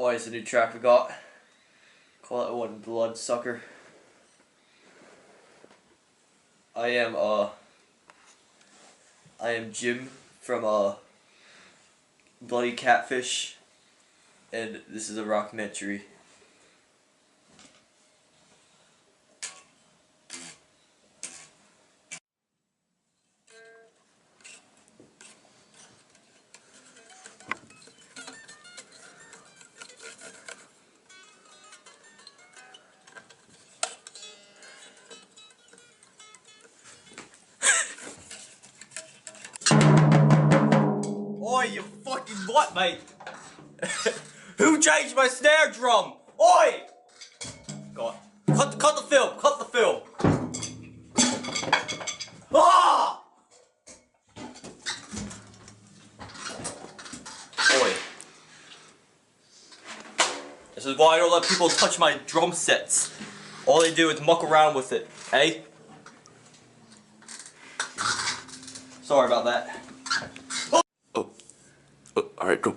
Oh, it's a new track we got. Call that one Bloodsucker. I am Jim from Bloody Catfish, and this is a rockumentary. Oi, you fucking what, mate? Who changed my snare drum? Oi! God. Cut the film! Cut the film! Ah! Oi. This is why I don't let people touch my drum sets. All they do is muck around with it, eh? Sorry about that. Alright, go.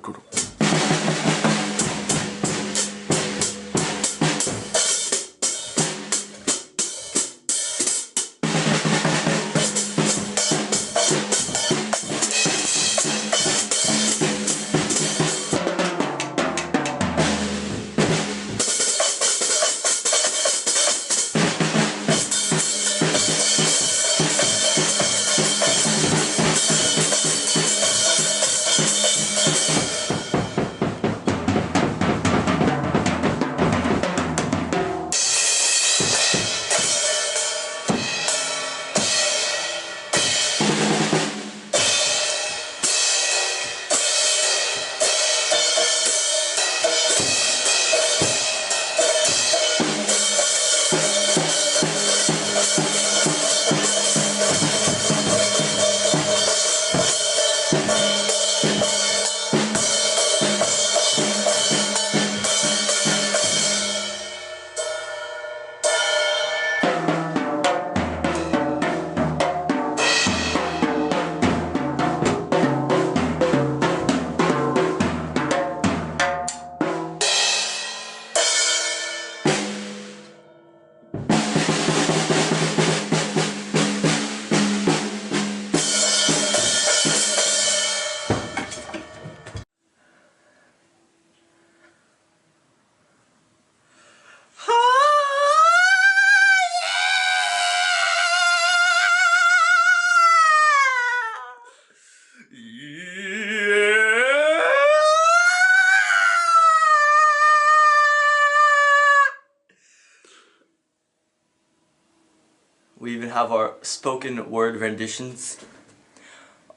We even have our spoken word renditions.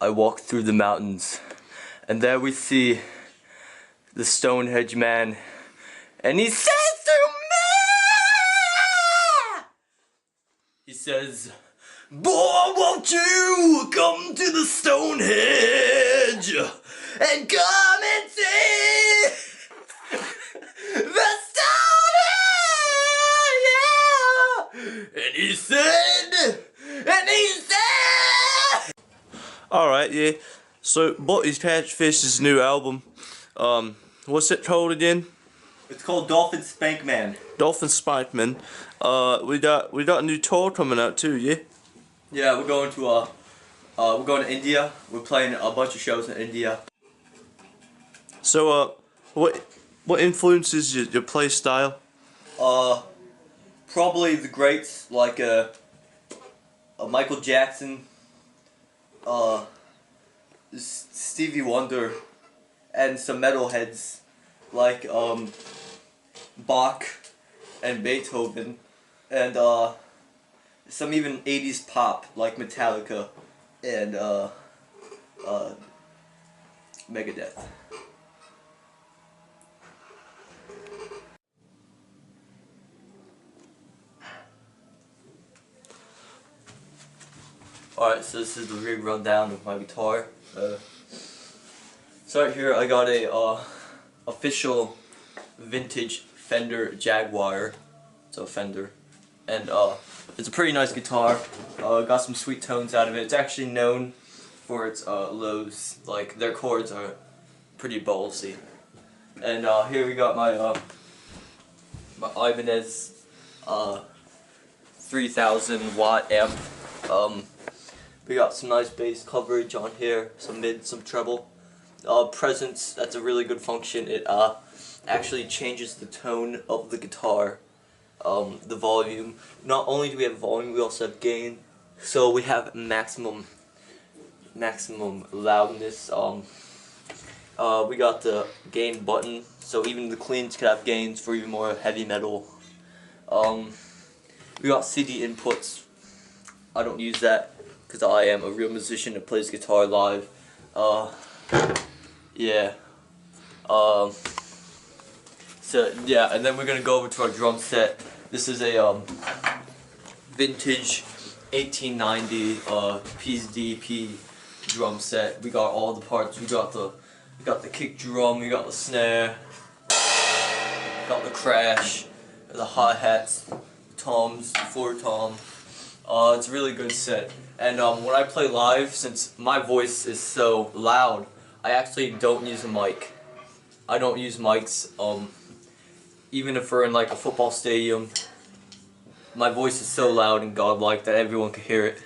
I walk through the mountains, and there we see the Stonehenge man, and he says to me, he says, "Boy, won't you come to the Stonehenge and come and see the Stonehenge, yeah." And he said, Alright, yeah. So, Bloody Catfish's new album, what's it called again? it's called Dolphin Spank Man. Dolphin Spikeman. We got a new tour coming out too, yeah? Yeah, we're going to India. We're playing a bunch of shows in India. So, what influences your play style? Probably the greats like Michael Jackson, Stevie Wonder, and some metalheads like Bach and Beethoven, and some even 80s pop like Metallica and Megadeth. Alright, so this is the rig rundown of my guitar. So right here I got a official vintage Fender Jaguar. It's a Fender. And it's a pretty nice guitar. Got some sweet tones out of it. It's actually known for its lows. Like, their chords are pretty ballsy. And here we got my Ibanez 3000 watt amp. We got some nice bass coverage on here, some mid, some treble. Presence, that's a really good function. It actually changes the tone of the guitar, the volume. Not only do we have volume, we also have gain. So we have maximum loudness. We got the gain button, so even the cleans could have gains for even more heavy metal. We got CD inputs. I don't use that because I am a real musician that plays guitar live. Yeah. So yeah, and then we're gonna go over to our drum set. This is a vintage 1890 PSDP drum set. We got all the parts. We got the kick drum. We got the snare. We got the crash, the hi-hats, toms, floor tom. It's a really good set. And when I play live, since my voice is so loud, I actually don't use a mic. I don't use mics. Even if we're in like a football stadium, my voice is so loud and godlike that everyone can hear it.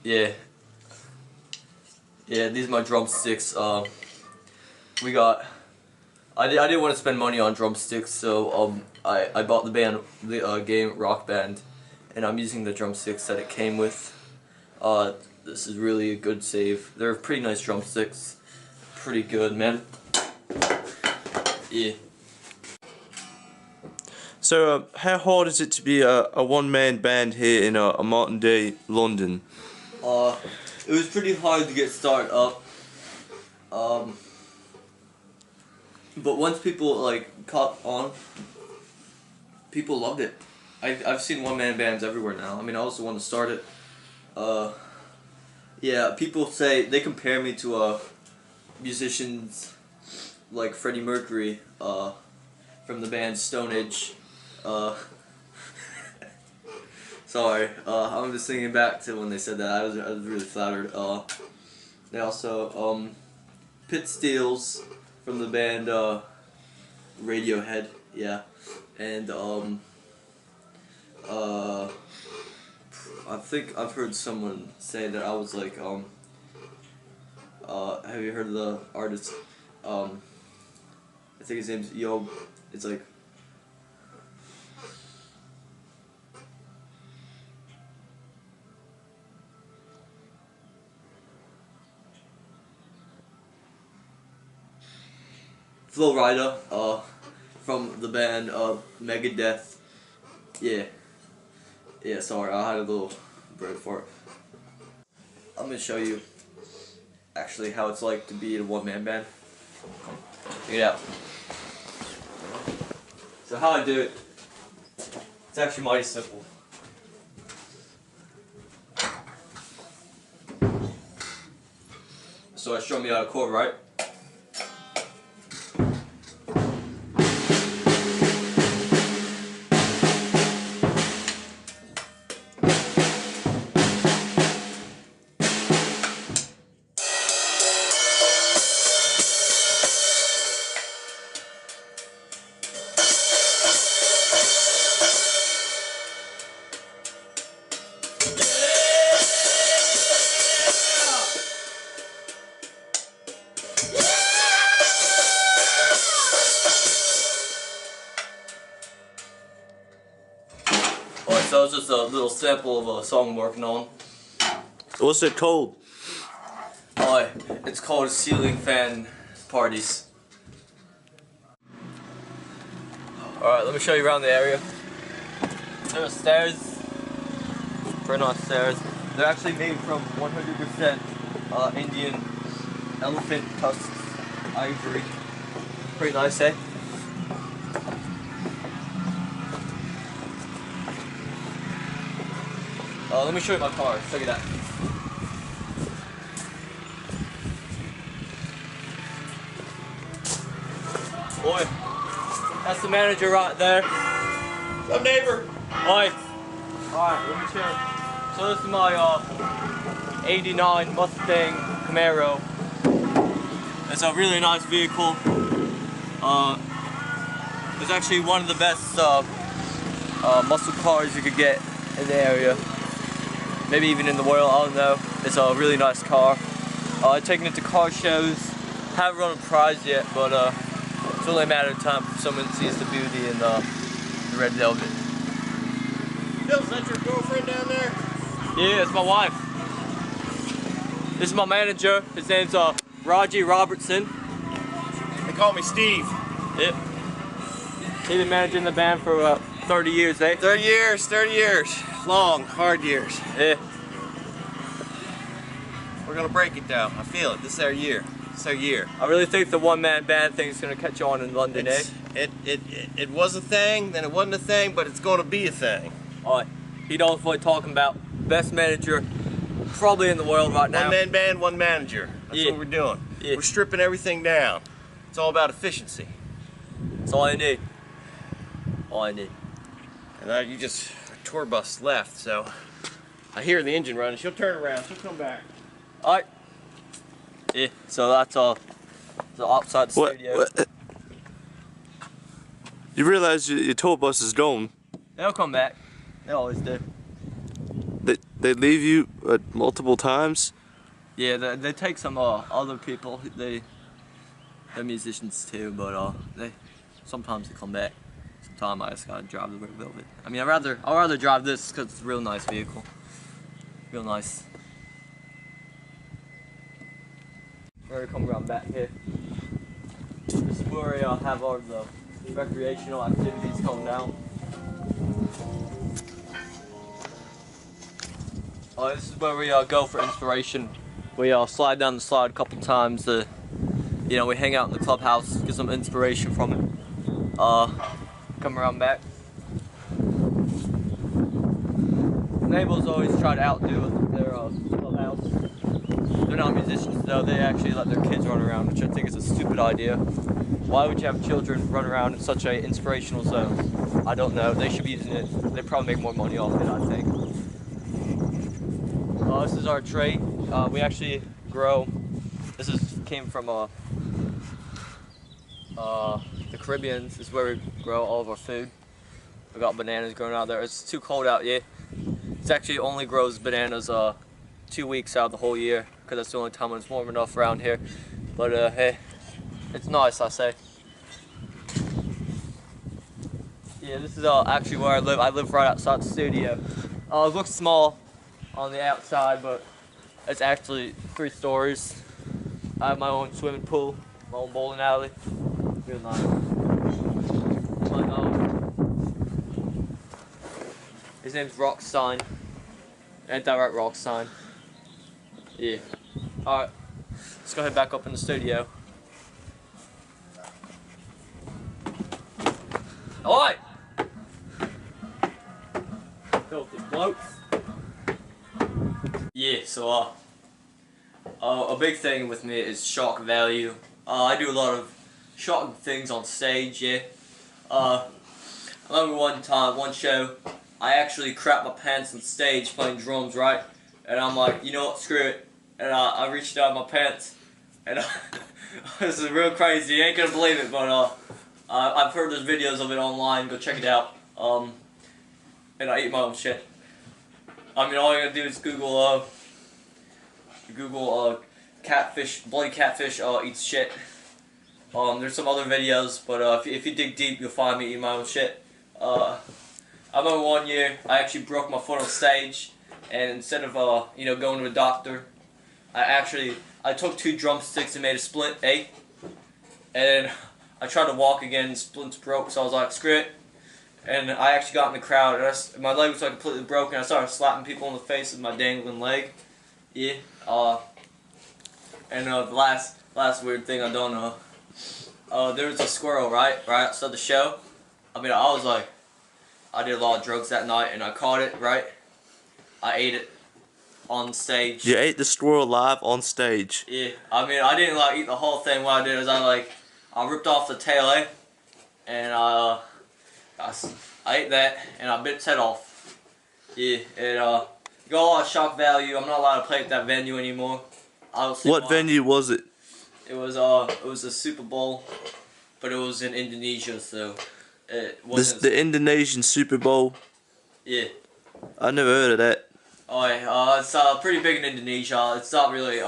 Yeah. Yeah, these are my drumsticks. We got. I didn't want to spend money on drumsticks, so I bought the game Rock Band, and I'm using the drumsticks that it came with. This is really a good save. They're pretty nice drumsticks. Pretty good, man. Yeah. So, how hard is it to be a one-man band here in a modern-day London? It was pretty hard to get started up. But once people like caught on, people loved it. I've seen one-man bands everywhere now. I mean, I was the one to start it. Yeah, people say they compare me to musicians like Freddie Mercury from the band Stone Age. Sorry, I'm just thinking back to when they said that. I was really flattered. They also Pit Steels from the band Radiohead, yeah, and I think I've heard someone say that I was like have you heard of the artist? I think his name's Yo. It's like. Flo Rida, from the band Megadeth. Yeah. Yeah, sorry, I had a little break for it. I'm gonna show you actually how it's like to be in a one-man band. Check it out. So how I do it, it's actually mighty simple. So I show me how to chord, right? Alright, so it's just a little sample of a song I'm working on. What's it called? It's called Ceiling Fan Parties. Alright, let me show you around the area. There are stairs. Pretty nice stairs. They're actually made from 100% Indian elephant tusks ivory. Pretty nice, eh? Let me show you my car. Check it out. Boy, that's the manager right there. What's up, neighbor? Hi. Alright, let me show you. So this is my 89 Mustang Camaro. It's a really nice vehicle. It's actually one of the best muscle cars you could get in the area. Maybe even in the world, I don't know. It's a really nice car. I've taken it to car shows. Haven't run a prize yet, but it's only a matter of time for someone sees the beauty in the red velvet. Bill, is that your girlfriend down there? Yeah, it's my wife. This is my manager. His name's Raji Robertson. They call me Steve. Yep. He's been managing the band for about 30 years, eh? 30 years. Long, hard years. Yeah. We're gonna break it though. I feel it. This is our year. I really think the one-man band thing is gonna catch on in London, eh? It was a thing, then it wasn't a thing, but it's gonna be a thing. Alright. He knows what he's talking about. Best manager probably in the world right now. One-man band, one manager. That's what we're doing. Yeah. We're stripping everything down. It's all about efficiency. That's all I need. All I need. And you just, our tour bus left, so I hear the engine running. She'll turn around. She'll come back. Alright. Yeah, so that's all. So outside the studio. What? You realize your tour bus is gone? They'll come back. They always do. They leave you multiple times? Yeah, they take some other people. They're musicians too, but sometimes they come back. Sometimes I just gotta drive the red velvet. I mean, I'd rather drive this because it's a real nice vehicle. Real nice. We're gonna come around back here. This is where we have all the recreational activities coming down. This is where we go for inspiration. We slide down the slide a couple times. You know, we hang out in the clubhouse, get some inspiration from it. Come around back. Neighbors always try to outdo their clubhouse. They're not musicians though, they actually let their kids run around, which I think is a stupid idea. Why would you have children run around in such an inspirational zone? I don't know, they should be using it. They probably make more money off it, I think. This is our tray. We actually grow, came from the Caribbean. This is where we grow all of our food. We got bananas growing out there. It's too cold out yet. It actually only grows bananas 2 weeks out of the whole year because that's the only time when it's warm enough around here. But hey, it's nice, I say. Yeah, this is actually where I live. I live right outside the studio. It looks small on the outside, but it's actually 3 stories. I have my own swimming pool, my own bowling alley. Real nice. His name's Rockstein. Ain't that right, Rockstein? Yeah. Alright. Let's go head back up in the studio. Alright! Filthy blokes. Yeah, so a big thing with me is shock value. I do a lot of shocking things on stage, yeah. I remember one show, I actually crapped my pants on stage playing drums, right? And I'm like, you know what, screw it. And I reached out my pants, and this is real crazy, you ain't gonna believe it, but I've heard there's videos of it online, go check it out. And I eat my own shit. I mean, all you gotta do is Google catfish, bloody catfish eats shit. There's some other videos, but if you dig deep, you'll find me eating my own shit. I remember one year I actually broke my foot on stage, and instead of you know, going to a doctor, I took 2 drumsticks and made a splint, eh? And I tried to walk again, and splints broke, so I was like, screw it. And I actually got in the crowd, and my leg was like completely broken. I started slapping people in the face with my dangling leg. Yeah. And the last weird thing I don't know. There was a squirrel right outside the show. I mean, I did a lot of drugs that night, and I caught it, right? I ate it on stage. You ate the squirrel live on stage? Yeah, I mean, I didn't eat the whole thing. What I did is I ripped off the tail, eh? And I ate that, and I bit its head off. Yeah, it got a lot of shock value. I'm not allowed to play at that venue anymore. What venue was it? It was a Super Bowl but it was in Indonesia, so it This wasn't. the Indonesian Super Bowl. Yeah. I never heard of that. Oh, yeah, it's pretty big in Indonesia. It's not really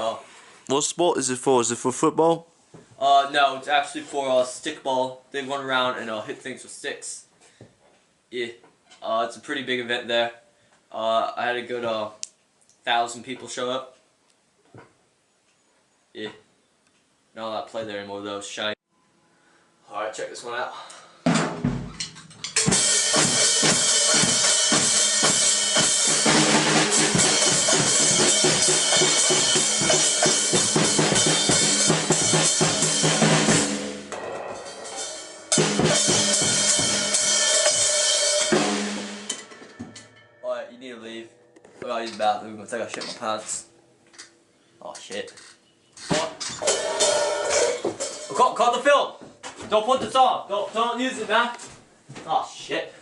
What sport is it for? Is it for football? no, it's actually for stickball. They run around and hit things with sticks. Yeah. It's a pretty big event there. I had a good 1,000 people show up. Yeah. Not allowed to play there anymore though. Shy. Alright, check this one out. Alright, you need to leave. I gotta use the bathroom. I'm gonna take a shit in my pants. Oh shit. What? Call the film! Don't put this on! Don't use it, man! Oh shit.